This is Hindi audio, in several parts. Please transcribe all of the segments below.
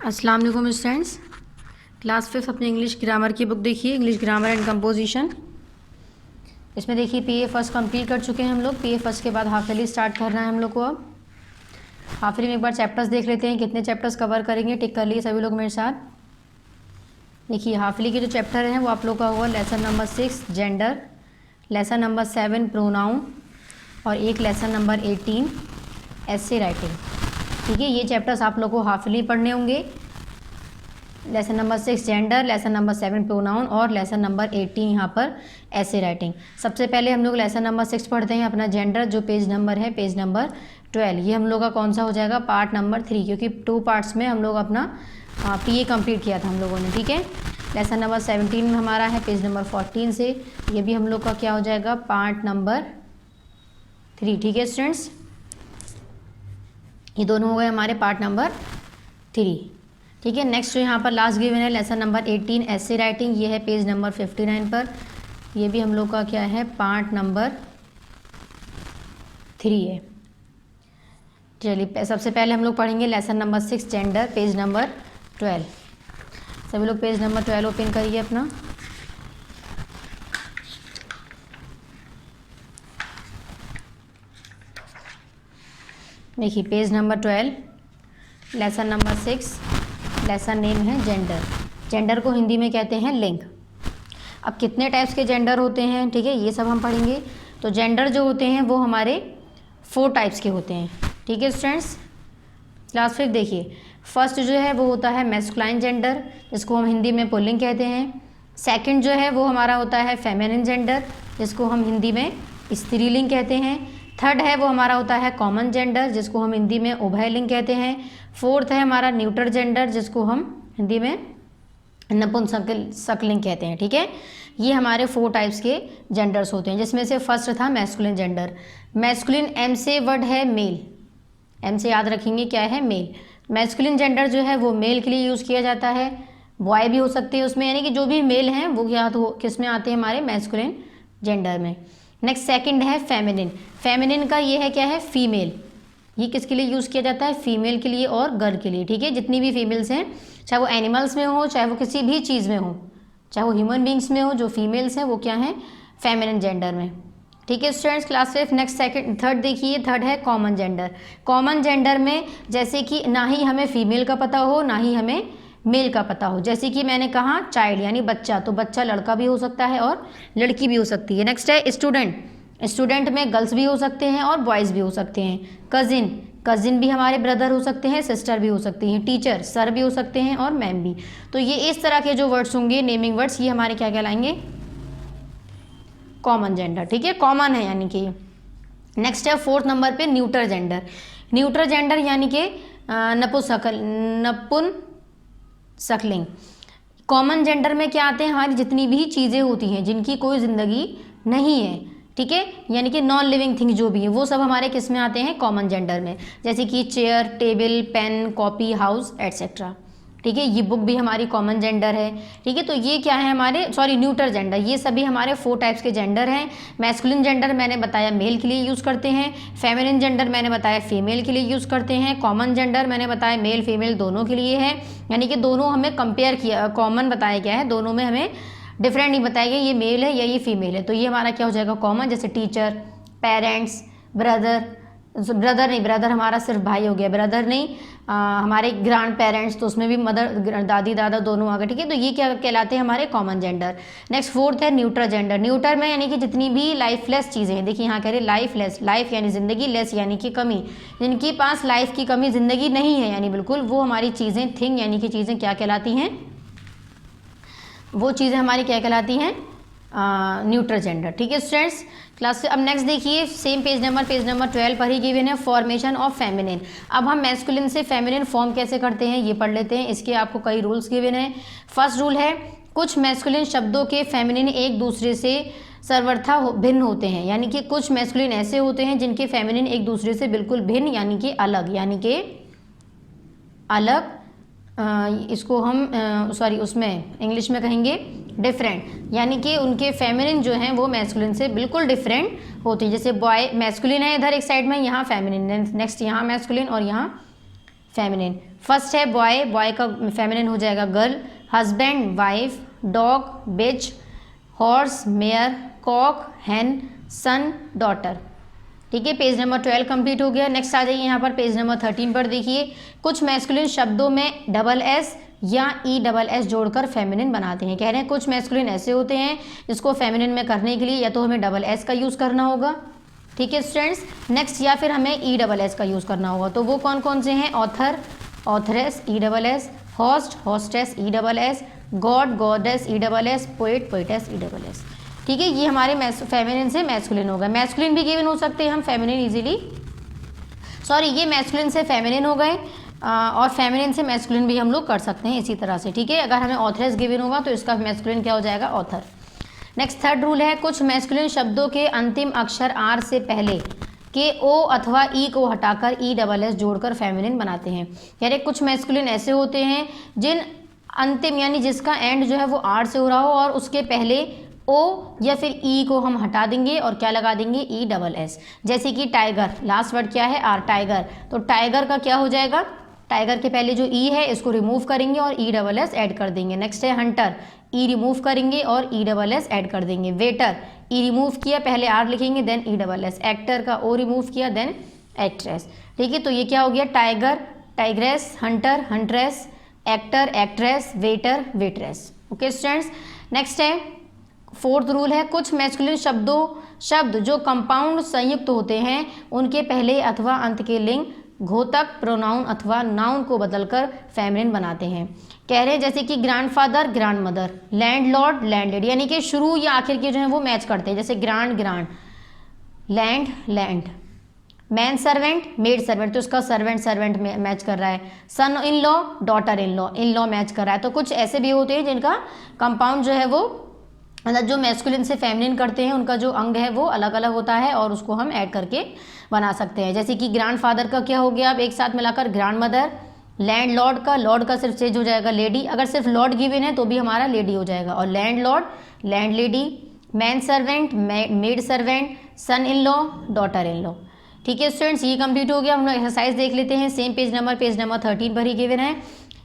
अस्सलाम वालेकुम स्टूडेंट्स। क्लास 5 अपने इंग्लिश ग्रामर की बुक देखिए, इंग्लिश ग्रामर एंड कंपोजिशन। इसमें देखिए पीए फर्स्ट कंप्लीट कर चुके हैं हम लोग। पीए फर्स्ट के बाद हाफ ईयरली स्टार्ट करना है हम लोग को। अब हाफ ईयरली में एक बार चैप्टर्स देख लेते हैं, कितने चैप्टर्स कवर करेंगे। टिक कर लिए सभी लोग मेरे साथ। देखिए हाफ ईयरली के जो चैप्टर हैं वो आप लोग का हुआ lesson number 6 gender, lesson number 7 pronoun और एक लेसन नंबर 18 एसे राइटिंग। ठीक है, ये चैप्टर्स आप लोग को हाफ ईयरली पढ़ने होंगे। Lesson number 6 gender, lesson number 7 pronoun और लेसन नंबर 18 यहाँ पर ऐसे राइटिंग। सबसे पहले हम लोग लेसन नंबर 6 पढ़ते हैं, अपना जेंडर, जो पेज नंबर है पेज नंबर 12। ये हम लोग का कौन सा हो जाएगा, पार्ट नंबर 3, क्योंकि 2 पार्ट्स में हम लोग अपना पीए कंप्लीट किया था हम लोगों ने। ठीक है, लेसन नंबर 17 हमारा है पेज नंबर 14 से। ये भी हम लोग का क्या हो जाएगा, पार्ट नंबर 3। ठीक है स्टूडेंट्स, ये दोनों हो गए हमारे पार्ट नंबर 3। ठीक है, नेक्स्ट जो यहाँ पर लास्ट गिवन है लेसन नंबर 18 ऐसे राइटिंग, ये है पेज नंबर 59 पर। ये भी हम लोग का क्या है, पार्ट नंबर 3 है। चलिए सबसे पहले हम लोग पढ़ेंगे lesson number 6 gender, page number 12। सभी लोग पेज नंबर 12 ओपन करिए अपना। देखिए page number 12, lesson number 6, lesson name है जेंडर। जेंडर को हिंदी में कहते हैं लिंग। अब कितने टाइप्स के जेंडर होते हैं, ठीक है, ये सब हम पढ़ेंगे। तो जेंडर जो होते हैं वो हमारे 4 टाइप्स के होते हैं। ठीक है स्टूडेंट्स, क्लास 5 देखिए। फर्स्ट जो है वो होता है मैस्कुलाइन जेंडर, जिसको हम हिंदी में पुल्लिंग कहते हैं। सेकंड जो है वो हमारा होता है फेमिनिन जेंडर, जिसको हम हिंदी में स्त्रीलिंग कहते हैं। थर्ड है वो हमारा होता है कॉमन जेंडर, जिसको हम हिंदी में उभयलिंग कहते हैं। फोर्थ है हमारा न्यूट्रल जेंडर, जिसको हम हिंदी में नपुंसकलिंग कहते हैं। ठीक है, ये हमारे 4 टाइप्स के जेंडर्स होते हैं, जिसमें से फर्स्ट था मैस्कुलिन जेंडर। मैस्कुलिन एम से वर्ड है मेल, एम से याद रखेंगे क्या है, मेल। मैस्कुलिन जेंडर जो है वो मेल के लिए यूज़ किया जाता है, बॉय भी हो सकते हैं उसमें, यानी कि जो भी मेल हैं वो क्या तो किस में आते हैं, हमारे मैस्कुलिन जेंडर में। नेक्स्ट सेकंड है फेमिनिन। फेमिनिन का ये है क्या है, फीमेल। ये किसके लिए यूज़ किया जाता है, फीमेल के लिए और गर्ल के लिए। ठीक है, जितनी भी फीमेल्स हैं, चाहे वो एनिमल्स में हो, चाहे वो किसी भी चीज़ में हो, चाहे वो ह्यूमन बींग्स में हो, जो फीमेल्स हैं वो क्या हैं, फेमिनिन जेंडर में। ठीक है students, class 5 next second third देखिए। थर्ड है कॉमन जेंडर। कॉमन जेंडर में जैसे कि ना ही हमें फीमेल का पता हो ना ही हमें मेल का पता हो। जैसे कि मैंने कहा चाइल्ड यानी बच्चा, तो बच्चा लड़का भी हो सकता है और लड़की भी हो सकती है। नेक्स्ट है स्टूडेंट। स्टूडेंट में गर्ल्स भी हो सकते हैं और बॉयज़ भी हो सकते हैं। कज़िन, कज़िन भी हमारे ब्रदर हो सकते हैं, सिस्टर भी हो सकती हैं। टीचर, सर भी हो सकते हैं और मैम भी। तो ये इस तरह के जो वर्ड्स होंगे, नेमिंग वर्ड्स, ये हमारे क्या कहलाएंगे, कॉमन जेंडर। ठीक है, कॉमन है यानी कि। नेक्स्ट है 4th नंबर पे न्यूट्रल जेंडर। न्यूट्रल जेंडर यानी कि नपुंसकलिंग। कॉमन जेंडर में क्या आते हैं, हमारी जितनी भी चीज़ें होती हैं जिनकी कोई ज़िंदगी नहीं है, ठीक है, यानी कि नॉन लिविंग थिंग जो भी है, वो सब हमारे किस में आते हैं, कॉमन जेंडर में। जैसे कि chair, table, pen, copy, house etcetera. ठीक है, ये बुक भी हमारी कॉमन जेंडर है। ठीक है, तो ये क्या है हमारे, सॉरी न्यूट्रल जेंडर, ये सभी हमारे 4 टाइप्स के जेंडर हैं। मैस्कुलिन जेंडर मैंने बताया मेल के लिए यूज़ करते हैं। फेमिनिन जेंडर मैंने बताया फीमेल के लिए यूज़ करते हैं। कॉमन जेंडर मैंने बताया मेल फीमेल दोनों के लिए है, यानी कि दोनों हमें कंपेयर किया, कॉमन बताया गया है, दोनों में हमें डिफरेंट नहीं बताया गया ये मेल है या ये फीमेल है। तो ये हमारा क्या हो जाएगा, कॉमन। जैसे टीचर, पेरेंट्स, ब्रदर, ब्रदर नहीं, ब्रदर हमारा सिर्फ भाई हो गया, ब्रदर नहीं, हमारे ग्रैंड पेरेंट्स, तो उसमें भी मदर, दादी दादा दोनों आ गए। ठीक है, तो ये क्या कहलाते हैं, हमारे कॉमन जेंडर। नेक्स्ट 4th है न्यूट्रल जेंडर। न्यूट्रल में यानी कि जितनी भी लाइफलेस चीज़ें हैं, देखिए यहाँ कह रहे लाइफलेस, लाइफ यानी ज़िंदगी, लेस यानी कि कमी, जिनकी पास लाइफ की कमी ज़िंदगी नहीं है यानी बिल्कुल, वो हमारी चीज़ें, थिंग यानी कि चीज़ें क्या कहलाती हैं, वो चीज़ें हमारी क्या कहलाती हैं, न्यूट्रल जेंडर। ठीक है स्टूडेंट्स, क्लास से अब नेक्स्ट देखिए सेम पेज नंबर 12 पर ही गिवन है फॉर्मेशन ऑफ फेमिनिन। अब हम मैस्कुलिन से फेमिनिन फॉर्म कैसे करते हैं ये पढ़ लेते हैं। इसके आपको कई रूल्स गिवन हैं। फर्स्ट रूल है, कुछ मैस्कुलिन शब्दों के फेमिनिन एक दूसरे से सर्वथा भिन्न होते हैं, यानी कि कुछ मैस्कुलिन ऐसे होते हैं जिनके फेमिनिन एक दूसरे से बिल्कुल भिन्न यानी कि अलग, यानी कि अलग, इसको हम सॉरी उसमें इंग्लिश में कहेंगे डिफरेंट, यानी कि उनके फेमिनिन जो हैं वो मैस्कुलिन से बिल्कुल डिफरेंट होती है। जैसे बॉय मैस्कुलिन है इधर एक साइड में, यहाँ फेमिनिन, नेक्स्ट यहाँ मैस्कुलिन और यहाँ फेमिनिन। फर्स्ट है बॉय, बॉय का फेमिनिन हो जाएगा गर्ल, हस्बैंड वाइफ, डॉग बिच, हॉर्स मेयर, कॉक हैन, सन डॉटर। ठीक है, पेज नंबर 12 कंप्लीट हो गया। नेक्स्ट आ जाइए यहाँ पर पेज नंबर 13 पर। देखिए कुछ मैस्कुलिन शब्दों में डबल एस या ई डबल एस जोड़कर फेमिनिन बनाते हैं। कह रहे हैं कुछ मैस्कुलिन ऐसे होते हैं जिसको फेमिनिन में करने के लिए या तो हमें डबल एस का यूज़ करना होगा, ठीक है स्टूडेंट्स, नेक्स्ट, या फिर हमें ई डबल एस का यूज़ करना होगा। तो वो कौन कौन से हैं? ऑथर, ऑथरेस, ई डबल एस, होस्ट, होस्टेस, ई डबल एस, गॉड, गॉडेस, ई डबल एस, पोएट, पोएटेस, ई डबल एस। ठीक है, ये हमारे फेमिनिन से मैस्कुलिन हो गए। मैस्कुलिन भी गिवन हो सकते हैं हम फेमिनिन इजीली, सॉरी ये मैस्कुलिन से फेमिनिन हो गए और फेमिनिन से मैस्कुलिन भी हम लोग कर सकते हैं इसी तरह से। ठीक है, अगर हमें ऑथरेस गिवन होगा तो इसका मैस्कुलिन क्या हो जाएगा? ऑथर। नेक्स्ट थर्ड रूल है कुछ मैस्कुलिन शब्दों के अंतिम अक्षर आर से पहले के ओ अथवा ई को हटाकर ई डबल एस जोड़कर फेमिनिन बनाते हैं। यानी कुछ मैस्कुलिन ऐसे होते हैं जिन अंतिम यानी जिसका एंड जो है वो आर से हो रहा हो और उसके पहले ओ या फिर ई को हम हटा देंगे और क्या लगा देंगे? ई डबल एस। जैसे कि टाइगर, लास्ट वर्ड क्या है? Are, tiger. तो टाइगर का क्या हो जाएगा? टाइगर के पहले जो ई है इसको रिमूव करेंगे और ई डबल एस ऐड कर देंगे। नेक्स्ट है हंटर, ई रिमूव करेंगे और ई डबल एस ऐड कर देंगे। वेटर, ई रिमूव किया, पहले आर लिखेंगे then E double S. Actor का ओ रिमूव किया देन एक्ट्रेस। ठीक है, तो ये क्या हो गया? Tiger, tigress, hunter, huntress, actor, actress, waiter, waitress. Okay students, next है फोर्थ रूल है कुछ मैस्कुलिन शब्द जो कंपाउंड संयुक्त होते हैं उनके पहले अथवा अंत के लिंग, घोतक, प्रोनाउन अथवा नाउन को बदलकर फेमिनिन बनाते हैं। कह रहे हैं जैसे कि ग्रैंडफादर, ग्रैंडमदर, लैंडलॉर्ड, लैंडलेडी, यानी कि शुरू या आखिर के जो है वो मैच करते हैं। जैसे grand, grand, land, land, man servant, maid servant, तो इसका सर्वेंट सर्वेंट मैच कर रहा है। Son in law, daughter in law match कर रहा है। तो कुछ ऐसे भी होते हैं जिनका कंपाउंड जो है वो मतलब जो मैस्कुलिन से फेमिनिन करते हैं उनका जो अंग है वो अलग अलग होता है और उसको हम ऐड करके बना सकते हैं। जैसे कि ग्रैंडफादर का क्या हो गया? अब एक साथ मिलाकर ग्रैंडमदर। लैंड लॉर्ड का सिर्फ चेंज हो जाएगा लेडी, अगर सिर्फ लॉर्ड गिवन है तो भी हमारा लेडी हो जाएगा। और land lord, land lady, man servant, maid servant, son in law, daughter in law. ठीक है स्टूडेंट्स, ये कंप्लीट हो गया। हम लोग एक्सरसाइज देख लेते हैं, सेम पेज नंबर 13 पर ही गिवन है।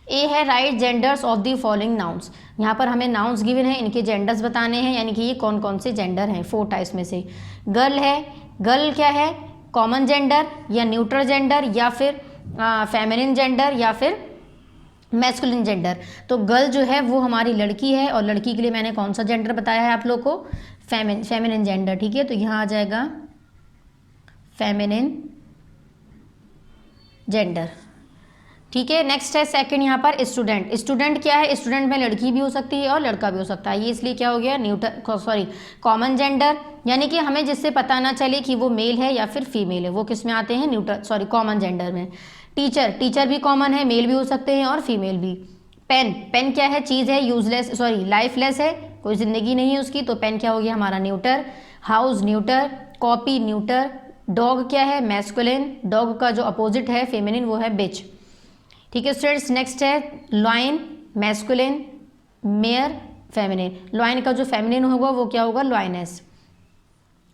ए है right genders of the following nouns. यहाँ पर हमें नाउन्स गिवन है, इनके जेंडर्स बताने हैं, यानी कि ये कौन कौन से जेंडर हैं 4 टाइप्स में से। गर्ल है, गर्ल क्या है? कॉमन जेंडर या न्यूट्रल जेंडर या फिर फेमिनिन जेंडर या फिर मैस्कुलिन जेंडर। तो गर्ल जो है वो हमारी लड़की है और लड़की के लिए मैंने कौन सा जेंडर बताया है आप लोग को? Feminine gender. ठीक है, तो यहाँ आ जाएगा फेमिनिन जेंडर। ठीक है, नेक्स्ट है सेकंड यहाँ पर स्टूडेंट। स्टूडेंट क्या है? स्टूडेंट में लड़की भी हो सकती है और लड़का भी हो सकता है। ये इसलिए क्या हो गया? कॉमन जेंडर, यानी कि हमें जिससे पता ना चले कि वो मेल है या फिर फीमेल है, वो किस में आते हैं? कॉमन जेंडर में। टीचर, टीचर भी कॉमन है, मेल भी हो सकते हैं और फीमेल भी। पेन, पेन क्या है? चीज़ है, यूजलेस लाइफलेस है, कोई ज़िंदगी नहीं है उसकी, तो पेन क्या हो गया हमारा? Neuter. House neuter, copy neuter. Dog क्या है? मैस्कुलिन, डॉग का जो अपोजिट है फेमिनिन वो है बिच। ठीक है स्टूडेंट्स, नेक्स्ट है lion, masculine, mayor, feminine. Lion का जो फेमिनिन होगा वो क्या होगा? लॉयनेस।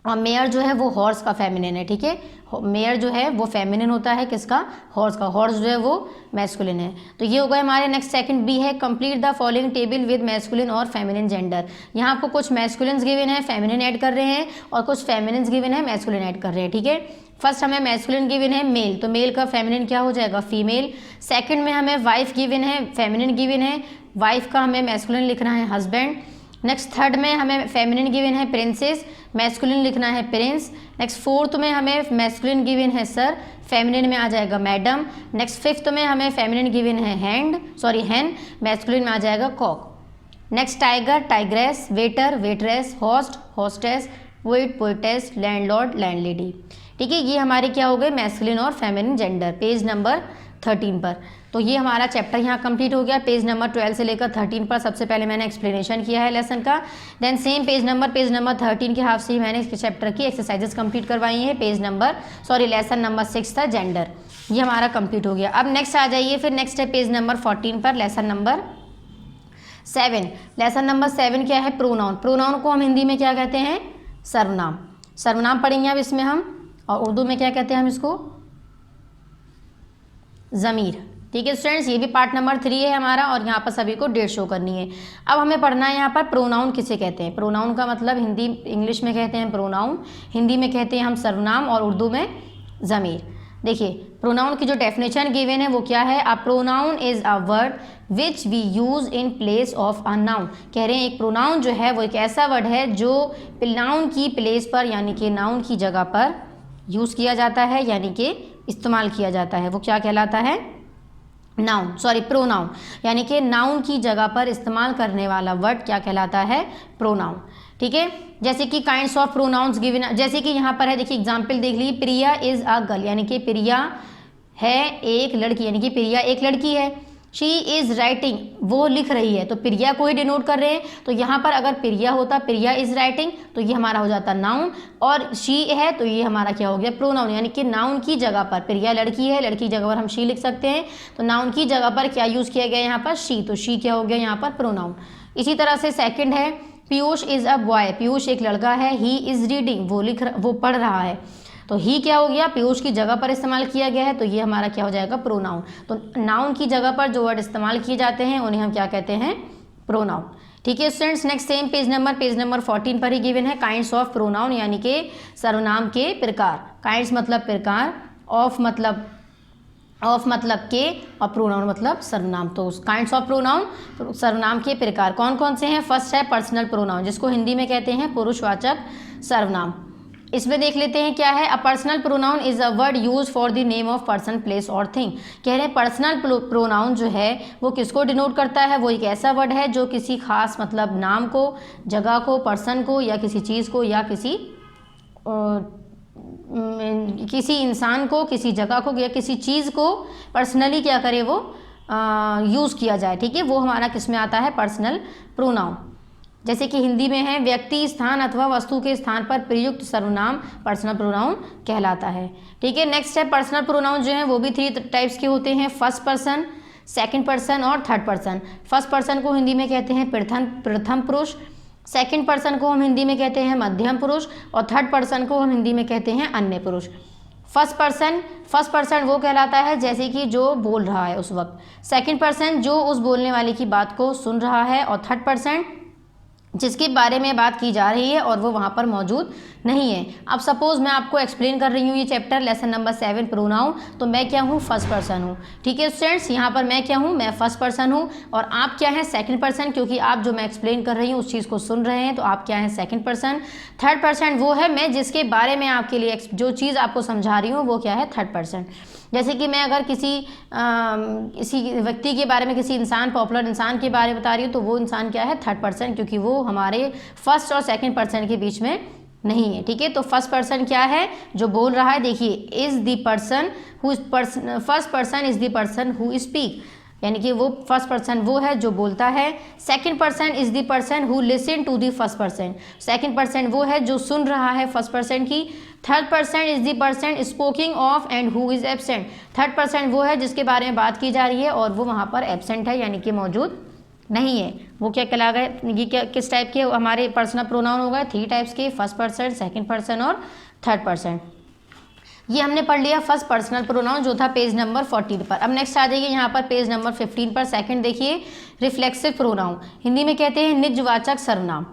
और मेयर जो है वो हॉर्स का फेमिनिन है। ठीक है, मेयर जो है वो फेमिनिन होता है किसका? हॉर्स का। हॉर्स जो है वो मैस्कुलिन है। तो ये होगा हमारे नेक्स्ट सेकंड बी है complete the following table with masculine और फेमिनिन जेंडर। यहाँ आपको कुछ मैस्कुलिन्स गिवन है, फेमिनिन ऐड कर रहे हैं, और कुछ फेमिनिन्स गिवन है, मैस्कुलिन ऐड कर रहे हैं। ठीक है, फर्स्ट हमें मैस्कुलिन गिवन है मेल, तो मेल का फेमिनिन क्या हो जाएगा? फीमेल। सेकंड में हमें वाइफ गिवन है, फेमिनिन गिवन है, वाइफ का हमें मैस्कुलिन लिखना है हस्बैंड। नेक्स्ट थर्ड में हमें फेमिनिन गिवन है प्रिंसेस, मैस्कुलिन लिखना है प्रिंस। नेक्स्ट फोर्थ में हमें मैस्कुलिन गिवन है सर, फेमिनिन में आ जाएगा मैडम। नेक्स्ट फिफ्थ में हमें फेमिनिन गिवन है हैन, मैस्कुलिन में आ जाएगा cock. Next tiger, tigress, waiter, waitress, host, hostess, poet, poetess, landlord, landlady. ठीक है, ये हमारे क्या हो गए? मैस्कुलिन और फेमिनिन जेंडर, पेज नंबर 13 पर। तो ये हमारा चैप्टर यहाँ कंप्लीट हो गया। पेज नंबर 12 से लेकर 13 पर सबसे पहले मैंने एक्सप्लेनेशन किया है लेसन का। देन सेम पेज नंबर 13 के हाफ से ही मैंने इस चैप्टर की एक्सरसाइजेस कंप्लीट करवाई हैं। लेसन नंबर 6 था जेंडर, ये हमारा कंप्लीट हो गया। अब नेक्स्ट आ जाइए, फिर नेक्स्ट है पेज नंबर 14 पर लेसन नंबर 7। लेसन नंबर 7 क्या है? प्रोनाउन। प्रोनाउन को हम हिंदी में क्या कहते हैं? सर्वनाम। सर्वनाम पढ़ेंगे अब इसमें हम, और उर्दू में क्या कहते हैं हम इसको? ज़मीर। ठीक है स्टूडेंट्स, ये भी पार्ट नंबर 3 है हमारा और यहाँ पर सभी को डेट शो करनी है। अब हमें पढ़ना है यहाँ पर प्रोनाउन किसे कहते हैं। प्रोनाउन का मतलब हिंदी इंग्लिश में कहते हैं प्रोनाउन, हिंदी में कहते हैं हम सर्वनाम और उर्दू में ज़मीर। देखिए प्रोनाउन की जो डेफिनेशन गिवन है वो क्या है, a pronoun is a word which we use in place of a noun. कह रहे हैं एक प्रोनाउन जो है वो एक ऐसा वर्ड है जो नाउन की प्लेस पर यानी कि नाउन की जगह पर यूज़ किया जाता है, यानी कि इस्तेमाल किया जाता है। वो क्या कहलाता है, नाउन, सॉरी प्रोनाउन, यानी कि नाउन की जगह पर इस्तेमाल करने वाला वर्ड क्या कहलाता है, प्रोनाउन। ठीक है, जैसे कि काइंड्स ऑफ प्रोनाउंस गिवन, जैसे कि यहाँ पर है, देखिए एग्जांपल देख लीजिए, प्रिया इज़ अ गर्ल, यानी कि प्रिया है एक लड़की, यानी कि प्रिया एक लड़की है। शी इज़ राइटिंग, वो लिख रही है, तो प्रिया को ही डिनोट कर रहे हैं। तो यहाँ पर अगर प्रिया होता प्रिया इज़ राइटिंग तो ये हमारा हो जाता नाउन, और शी है तो ये हमारा क्या हो गया, प्रोनाउन। यानी कि नाउन की जगह पर, प्रिया लड़की है, लड़की की जगह पर हम शी लिख सकते हैं, तो नाउन की जगह पर क्या यूज़ किया गया यहाँ पर, शी, तो शी क्या हो गया यहाँ पर, प्रोनाउन। इसी तरह से सेकेंड है, Piyush is a boy, Piyush एक लड़का है, ही इज़ रीडिंग, वो पढ़ रहा है, तो ही क्या हो गया, पीयूष की जगह पर इस्तेमाल किया गया है, तो ये हमारा क्या हो जाएगा, प्रोनाउन। तो नाउन की जगह पर जो वर्ड इस्तेमाल किए जाते हैं उन्हें हम क्या कहते हैं, प्रोनाउन। ठीक है students, next same page number 14 पर ही गिवन है काइंड्स ऑफ प्रोनाउन, यानी कि सर्वनाम के प्रकार। काइंड्स मतलब प्रकार, ऑफ मतलब के, और प्रोनाउन मतलब सर्वनाम। तो काइंड्स ऑफ प्रोनाउन सर्वनाम के प्रकार कौन कौन से हैं। फर्स्ट है पर्सनल प्रोनाउन, जिसको हिंदी में कहते हैं पुरुषवाचक सर्वनाम। इसमें देख लेते हैं क्या है, a personal pronoun is a word use for the name of person, place और थिंग। कह रहे हैं पर्सनल प्रोनाउन जो है वो किसको डिनोट करता है, वो एक ऐसा वर्ड है जो किसी खास मतलब नाम को, जगह को, पर्सन को, या किसी चीज़ को, या किसी इंसान को, किसी जगह को, या किसी चीज़ को पर्सनली क्या करे वो यूज़ किया जाए। ठीक है, वो हमारा किस में आता है, पर्सनल प्रोनाउन। जैसे कि हिंदी में है, व्यक्ति, स्थान अथवा वस्तु के स्थान पर प्रयुक्त सर्वनाम पर्सनल प्रोनाउन कहलाता है। ठीक है, नेक्स्ट है पर्सनल प्रोनाउन जो है वो भी 3 टाइप्स के होते हैं, फर्स्ट पर्सन, सेकंड पर्सन और थर्ड पर्सन। फर्स्ट पर्सन को हिंदी में कहते हैं प्रथम पुरुष, सेकंड पर्सन को हम हिंदी में कहते हैं मध्यम पुरुष, और थर्ड पर्सन को हम हिंदी में कहते हैं अन्य पुरुष। फर्स्ट पर्सन वो कहलाता है जैसे कि जो बोल रहा है उस वक्त, सेकंड पर्सन जो उस बोलने वाले की बात को सुन रहा है, और थर्ड पर्सन जिसके बारे में बात की जा रही है और वो वहाँ पर मौजूद नहीं है। अब सपोज मैं आपको एक्सप्लेन कर रही हूँ ये चैप्टर लेसन नंबर 7 प्रोनाउन, तो मैं क्या हूँ, फर्स्ट पर्सन हूँ। ठीक है स्टूडेंट्स, यहाँ पर मैं क्या हूँ, मैं फर्स्ट पर्सन हूँ, और आप क्या हैं, सेकंड पर्सन, क्योंकि आप जो मैं एक्सप्लेन कर रही हूँ उस चीज़ को सुन रहे हैं, तो आप क्या हैं, सेकंड पर्सन। थर्ड पर्सन वो है मैं जिसके बारे में आपके लिए जो चीज़ आपको समझा रही हूँ वो क्या है, थर्ड पर्सन। जैसे कि मैं अगर किसी व्यक्ति के बारे में, किसी इंसान, पॉपुलर इंसान के बारे में बता रही हूँ, तो वो इंसान क्या है, थर्ड पर्सन, क्योंकि वो हमारे फर्स्ट और सेकंड पर्सन के बीच में नहीं है। ठीक है, तो फर्स्ट पर्सन क्या है, जो बोल रहा है। देखिए, is the person who first person is the person who speak, यानी कि वो फर्स्ट पर्सन वो है जो बोलता है। Second person is the person who listen to the first person, second person वो है जो सुन रहा है फर्स्ट पर्सन की। Third person is the person speaking of and who is absent, third person वो है जिसके बारे में बात की जा रही है और वो वहाँ पर एब्सेंट है, यानी कि मौजूद नहीं है। वो क्या कहला गए, ये क्या किस टाइप के हमारे पर्सनल प्रोनाउन हो गए, 3 टाइप्स के, फर्स्ट पर्सन, सेकंड पर्सन और थर्ड पर्सन। ये हमने पढ़ लिया फर्स्ट पर्सनल प्रोनाउन जो था पेज नंबर 14 पर। अब नेक्स्ट आ जाइए यहाँ पर पेज नंबर 15 पर। सेकंड देखिए, रिफ्लेक्सिव प्रोनाउन, हिंदी में कहते हैं निजवाचक सर्वनाम।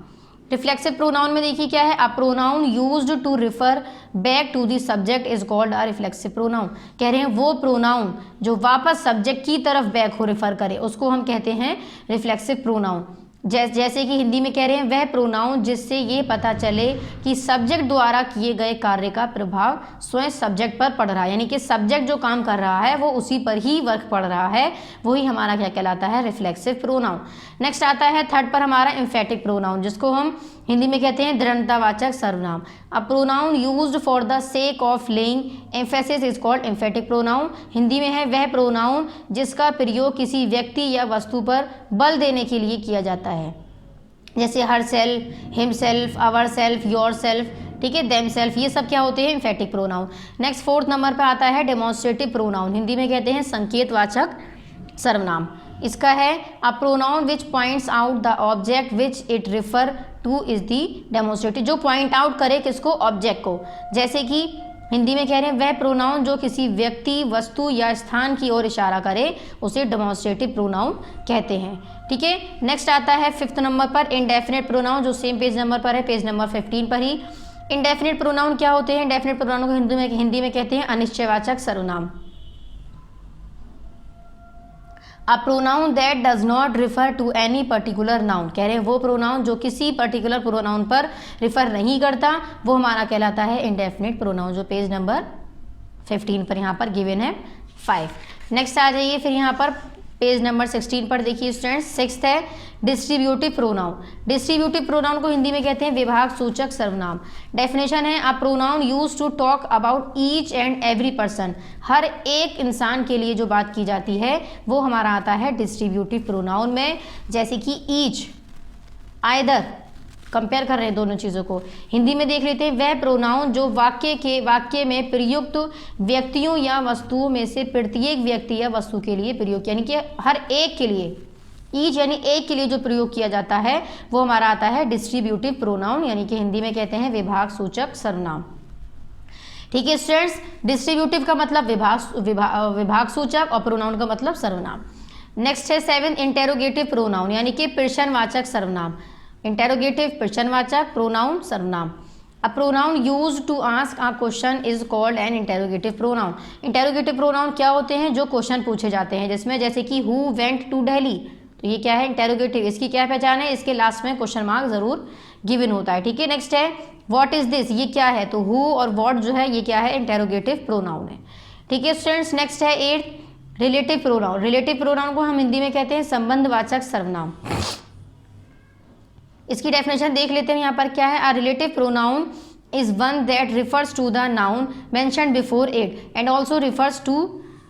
रिफ्लेक्सिव प्रोनाउन में देखिए क्या है, a pronoun used to refer back to the subject is called a reflexive pronoun. कह रहे हैं वो प्रोनाउन जो वापस सब्जेक्ट की तरफ बैक हो रिफर करे उसको हम कहते हैं रिफ्लेक्सिव प्रोनाउन। जैसे कि हिंदी में कह रहे हैं वह प्रोनाउन जिससे ये पता चले कि सब्जेक्ट द्वारा किए गए कार्य का प्रभाव स्वयं सब्जेक्ट पर पड़ रहा है, यानी कि सब्जेक्ट जो काम कर रहा है वो उसी पर ही वर्क पड़ रहा है, वही हमारा क्या कहलाता है, रिफ्लेक्सिव प्रोनाउन। नेक्स्ट आता है थर्ड पर हमारा एम्फेटिक प्रोनाउन, जिसको हम हिंदी में कहते हैं दृढ़तावाचक सर्वनाम। A pronoun used for the sake of laying emphasis is called emphatic pronoun. Hindi में है वह प्रोनाउन जिसका प्रयोग किसी व्यक्ति या वस्तु पर बल देने के लिए किया जाता है, जैसे herself, himself, our self, yourself, ठीक है, देम सेल्फ, ये सब क्या होते हैं, emphatic pronoun. Next 4th number पर आता है डेमोन्स्ट्रेटिव प्रोनाउन, हिंदी में कहते हैं संकेतवाचक सर्वनाम। इसका है a pronoun which points out the object which it refer two is the demonstrative, जो पॉइंट आउट करे किसको, ऑब्जेक्ट को। जैसे कि हिंदी में कह रहे हैं वह प्रोनाउन जो किसी व्यक्ति, वस्तु या स्थान की ओर इशारा करे उसे डेमोन्स्ट्रेटिव प्रोनाउन कहते हैं। ठीक है, नेक्स्ट आता है 5th नंबर पर इंडेफिनिट प्रोनाउन, जो सेम पेज नंबर पर है, पेज नंबर 15 पर ही। इंडेफिनिट प्रोनाउन क्या होते हैं? इंडेफिनिट प्रोनाउन को हिंदी में कहते हैं अनिश्चयवाचक सर्वनाम। A pronoun that does not refer to any particular noun, कह रहे हैं वो प्रोनाउन जो किसी पर्टिकुलर प्रोनाउन पर रिफर नहीं करता वो हमारा कहलाता है इंडेफिनिट प्रोनाउन, जो पेज नंबर 15 पर यहाँ पर गिवन है 5। नेक्स्ट आ जाइए फिर यहाँ पर पेज नंबर 16 पर देखिए स्टूडेंट्स, 6th है डिस्ट्रीब्यूटिव प्रोनाउन। डिस्ट्रीब्यूटिव प्रोनाउन को हिंदी में कहते हैं विभाग सूचक सर्वनाम। डेफिनेशन है a pronoun use to talk about each and every person, हर एक इंसान के लिए जो बात की जाती है वो हमारा आता है डिस्ट्रीब्यूटिव प्रोनाउन में। जैसे कि ईच, आइदर, कंपेयर कर रहे हैं दोनों चीज़ों को। हिंदी में देख लेते हैं वह प्रोनाउन जो वाक्य में प्रयुक्त व्यक्तियों या वस्तुओं में से प्रत्येक व्यक्ति या वस्तु के लिए प्रयोग, यानी कि हर एक के लिए, ईच यानी एक के लिए जो प्रयोग किया जाता है वो हमारा आता है डिस्ट्रीब्यूटिव प्रोनाउन, यानी कि हिंदी में कहते हैं विभाग सूचक सर्वनाम। ठीक है स्टूडेंट्स, डिस्ट्रीब्यूटिव का मतलब विभाग सूचक और प्रोनाउन का मतलब सर्वनाम। नेक्स्ट है 7 इंटेरोगेटिव प्रोनाउन, यानी कि प्रश्नवाचक सर्वनाम। इंटेरोगेटिव प्रश्नवाचक, प्रोनाउन सर्वनाम। A pronoun use to ask a question is called an interrogative pronoun. Interrogative pronoun क्या होते हैं? जो क्वेश्चन पूछे जाते हैं, जिसमें जैसे कि हु वेंट टू दिल्ली, तो ये क्या है? इंटेरोगेटिव। इसकी क्या पहचान है? इसके लास्ट में क्वेश्चन मार्क जरूर गिवन होता है। ठीक है, नेक्स्ट है व्हाट इज दिस, ये क्या है? तो हु और व्हाट जो है ये क्या है? इंटेरोगेटिव प्रोनाउन है। ठीक है स्टूडेंट्स, नेक्स्ट है 8 रिलेटिव प्रोनाउन। रिलेटिव प्रोनाउन को हम हिंदी में कहते हैं संबंधवाचक सर्वनाम। इसकी डेफिनेशन देख लेते हैं यहाँ पर क्या है। A relative pronoun is one that refers to the noun mentioned before it and also refers to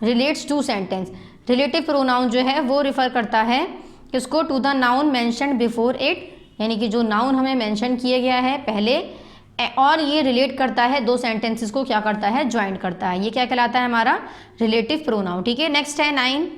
relates to sentence. Relative pronoun जो है वो रिफर करता है किसको? To the noun mentioned before it, यानी कि जो नाउन हमें मेंशन किया गया है पहले, और ये रिलेट करता है दो सेंटेंसेस को, क्या करता है? ज्वाइन करता है। ये क्या कहलाता है? हमारा रिलेटिव प्रोनाउन। ठीक है, नेक्स्ट है 9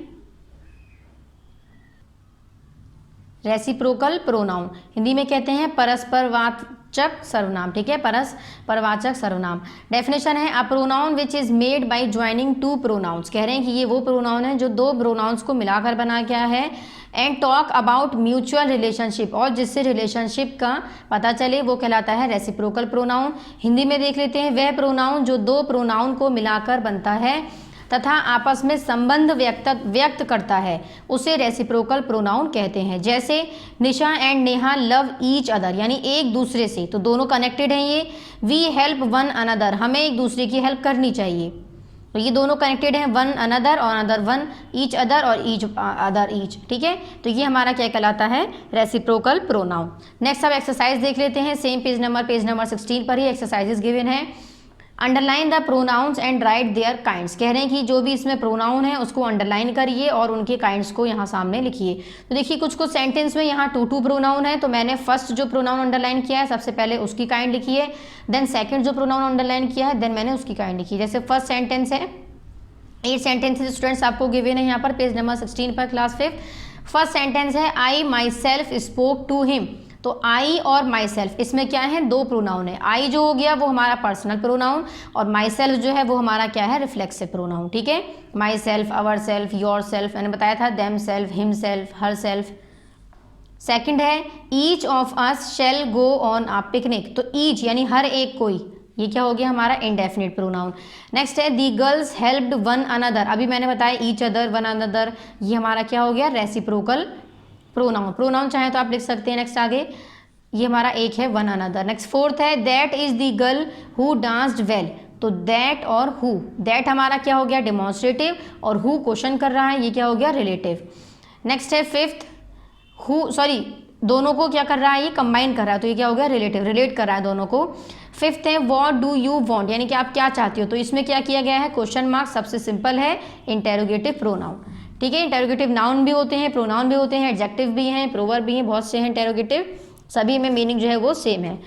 रेसिप्रोकल प्रोनाउन। हिंदी में कहते हैं परस्परवाचक सर्वनाम। ठीक है, परस्परवाचक सर्वनाम। डेफिनेशन है a pronoun which is made by joining two pronouns, कह रहे हैं कि ये वो प्रोनाउन है जो दो प्रोनाउंस को मिलाकर बना गया है। And talk about mutual relationship, और जिससे रिलेशनशिप का पता चले वो कहलाता है रेसिप्रोकल प्रोनाउन। हिंदी में देख लेते हैं वह प्रोनाउन जो दो प्रोनाउन को मिलाकर बनता है तथा आपस में संबंध व्यक्त करता है उसे रेसिप्रोकल प्रोनाउन कहते हैं। जैसे Nisha and Neha love each other, यानी एक दूसरे से, तो दोनों कनेक्टेड हैं ये। वी हेल्प वन अनदर, हमें एक दूसरे की हेल्प करनी चाहिए, तो ये दोनों कनेक्टेड हैं, वन अनदर और अनदर वन, ईच अदर और ईच अदर ईच। ठीक है, तो ये हमारा क्या कहलाता है? Reciprocal pronoun. नेक्स्ट अब एक्सरसाइज देख लेते हैं, सेम पेज नंबर 16 पर ही एक्सरसाइजेस गिवन है। Underline the pronouns and write their kinds, कह रहे हैं कि जो भी इसमें प्रोनाउन है उसको अंडरलाइन करिए और उनके काइंड्स को यहाँ सामने लिखिए। तो देखिए कुछ सेंटेंस में यहाँ टू प्रोनाउन है, तो मैंने फर्स्ट जो प्रोनाउन अंडरलाइन किया है सबसे पहले उसकी काइंड लिखी है, देन सेकंड जो प्रोनाउन अंडरलाइन किया है देन मैंने उसकी काइंड लिखी। जैसे फर्स्ट सेंटेंस है, 8 सेंटेंसेस स्टूडेंट्स आपको गिवन है यहाँ पर पेज नंबर 16 पर क्लास 5। फर्स्ट सेंटेंस है I myself spoke to him, तो आई और माई सेल्फ इसमें क्या है? दो प्रोनाउन है। आई जो हो गया वो हमारा पर्सनल प्रोनाउन और माई सेल्फ जो है वो हमारा क्या है? Reflexive pronoun. ठीक है, myself, ourself, yourself, मैंने बताया था, themself, himself, herself. Second है each of us shall go on a picnic, तो ईच यानी हर एक कोई, ये क्या हो गया? हमारा इंडेफिनिट प्रोनाउन। नेक्स्ट है दी गर्ल्स हेल्प्ड वन अनदर, अभी मैंने बताया ईच अदर, वन अनदर, ये हमारा क्या हो गया? रेसिप्रोकल प्रोनाउन चाहे तो आप लिख सकते हैं। नेक्स्ट आगे ये हमारा एक है वन अनदर। नेक्स्ट फोर्थ है that is the girl who danced well, तो दैट और हु, दैट हमारा क्या हो गया? डेमोन्स्ट्रेटिव और हु क्वेश्चन कर रहा है, ये क्या हो गया? रिलेटिव। नेक्स्ट है फिफ्थ, दोनों को क्या कर रहा है? ये कंबाइन कर रहा है, तो ये क्या हो गया? रिलेटिव, रिलेट कर रहा है दोनों को। फिफ्थ है व्हाट डू यू वांट, यानी कि आप क्या चाहते हो, तो इसमें क्या किया गया है? क्वेश्चन मार्क, सबसे सिंपल है इंटेरोगेटिव प्रोनाउन। ठीक है, इंटेरोगेटिव नाउन भी होते हैं, प्रोनाउन भी होते हैं, एडजेक्टिव भी हैं, प्रोवर्ब भी हैं, बहुत से हैं इंटेरोगेटिव, सभी में मीनिंग जो है वो सेम है।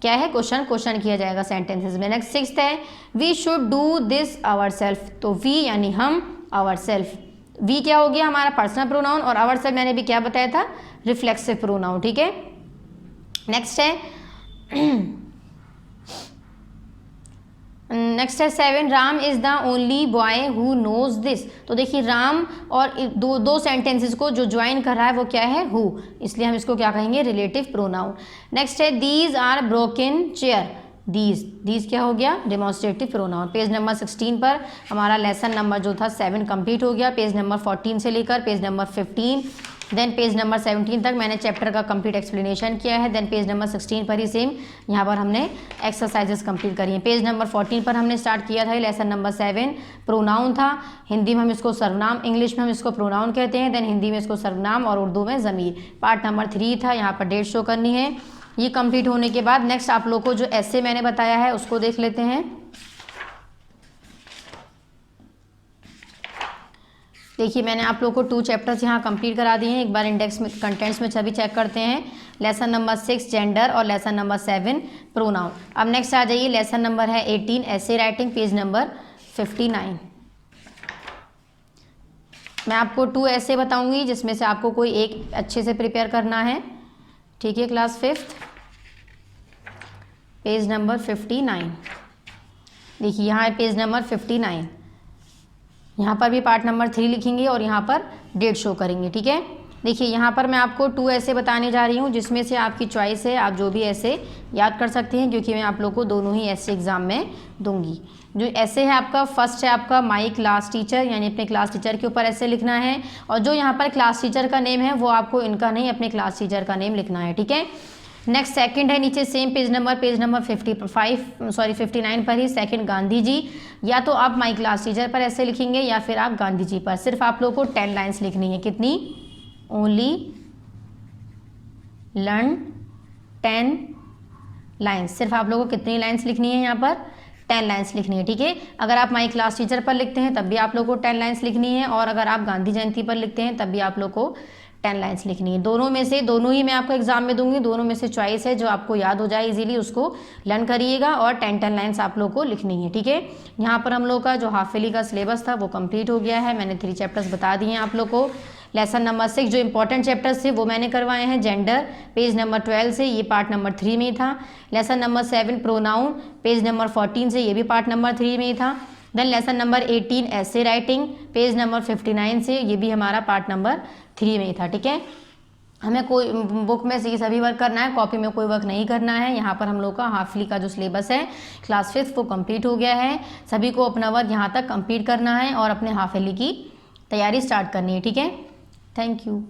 क्या है? क्वेश्चन किया जाएगा सेंटेंसेस में। नेक्स्ट सिक्स्थ है we should do this our self, तो वी यानी हम, आवर सेल्फ, वी क्या हो गया? हमारा पर्सनल प्रोनाउन और आवर सेल्फ मैंने भी क्या बताया था? Reflexive pronoun. ठीक है, नेक्स्ट है नेक्स्ट है 7, Ram is the only boy who knows this. तो देखिए राम और दो सेंटेंसेस को जो ज्वाइन कर रहा है वो क्या है, हु, इसलिए हम इसको क्या कहेंगे, रिलेटिव प्रोनाउन। नेक्स्ट है these are broken chair. These क्या हो गया, डेमोन्स्ट्रेटिव प्रोनाउन। पेज नंबर 16 पर हमारा लेसन नंबर जो था 7 कंप्लीट हो गया। पेज नंबर 14 से लेकर page number 15 then page number 17 तक मैंने चैप्टर का कंप्लीट एक्सप्लेनेशन किया है। देन पेज नंबर 16 पर ही सेम यहाँ पर हमने एक्सरसाइजेस कंप्लीट करी हैं। पेज नंबर 14 पर हमने स्टार्ट किया था लेसन नंबर 7 प्रोनाउन था। हिंदी में हम इसको सर्वनाम, इंग्लिश में हम इसको प्रोनाउन कहते हैं। देन हिंदी में इसको सर्वनाम और उर्दू में ज़मीर। पार्ट नंबर 3 था, यहाँ पर डेट शो करनी है। ये कंप्लीट होने के बाद नेक्स्ट आप लोग को जो ऐसे मैंने बताया है उसको देख लेते हैं। देखिए मैंने आप लोग को 2 चैप्टर्स यहाँ कंप्लीट करा दिए हैं। एक बार इंडेक्स में कंटेंट्स में सभी चेक करते हैं। लेसन नंबर 6 जेंडर और लेसन नंबर 7 प्रोनाउन। अब नेक्स्ट आ जाइए, लेसन नंबर है 18 ऐसे राइटिंग, पेज नंबर 59। मैं आपको 2 ऐसे बताऊंगी जिसमें से आपको कोई एक अच्छे से प्रिपेयर करना है, ठीक है। Class 5th page number 59। देखिए यहाँ है पेज नंबर 59। यहाँ पर भी पार्ट नंबर 3 लिखेंगे और यहाँ पर डेट शो करेंगे, ठीक है। देखिए यहाँ पर मैं आपको 2 ऐसे बताने जा रही हूँ जिसमें से आपकी चॉइस है, आप जो भी ऐसे याद कर सकते हैं, क्योंकि मैं आप लोग को दोनों ही ऐसे एग्जाम में दूंगी। जो ऐसे है आपका फर्स्ट है आपका माई क्लास टीचर, यानी अपने क्लास टीचर के ऊपर ऐसे लिखना है। और जो यहाँ पर क्लास टीचर का नेम है वो आपको इनका नहीं, अपने क्लास टीचर का नेम लिखना है, ठीक है। नेक्स्ट सेकंड है नीचे सेम पेज नंबर 59 पर ही सेकंड गांधी जी। या तो आप माई क्लास टीचर पर ऐसे लिखेंगे या फिर आप गांधी जी पर। सिर्फ आप लोगों को 10 लाइन्स लिखनी है। कितनी, ओनली लर्न 10 लाइन्स। सिर्फ आप लोगों को कितनी लाइन्स लिखनी है, यहाँ पर 10 लाइन्स लिखनी है, ठीक है। अगर आप माई क्लास टीचर पर लिखते हैं तब भी आप लोगों को 10 लाइन्स लिखनी है, और अगर आप गांधी जयंती पर लिखते हैं तब भी आप लोग को 10 लाइन्स लिखनी है। दोनों में से, दोनों ही मैं आपको एग्जाम में दूंगी, दोनों में से चॉइस है जो आपको याद हो जाए इजीली उसको लर्न करिएगा, और 10 लाइन्स आप लोग को लिखनी है, ठीक है। यहाँ पर हम लोग का जो हाफ ईयरली का सिलेबस था वो कंप्लीट हो गया है। मैंने 3 चैप्टर्स बता दिए हैं आप लोग को। लेसन नंबर 6 जो इंपॉर्टेंट चैप्टर्स थे वो मैंने करवाए हैं। जेंडर पेज नंबर 12 से, ये पार्ट नंबर 3 में था। Lesson number 7 pronoun page number 14 से, ये भी पार्ट नंबर 3 में था। देन लेसन नंबर 18 ऐसे राइटिंग पेज नंबर 59 से, ये भी हमारा पार्ट नंबर 3 में था, ठीक है। हमें कोई बुक में से ये सभी वर्क करना है, कॉपी में कोई वर्क नहीं करना है। यहाँ पर हम लोग का हाफ ईयरली का जो सिलेबस है क्लास 5th वो कंप्लीट हो गया है। सभी को अपना वर्क यहाँ तक कंप्लीट करना है और अपने हाफ ईयरली की तैयारी स्टार्ट करनी है, ठीक है। Thank you.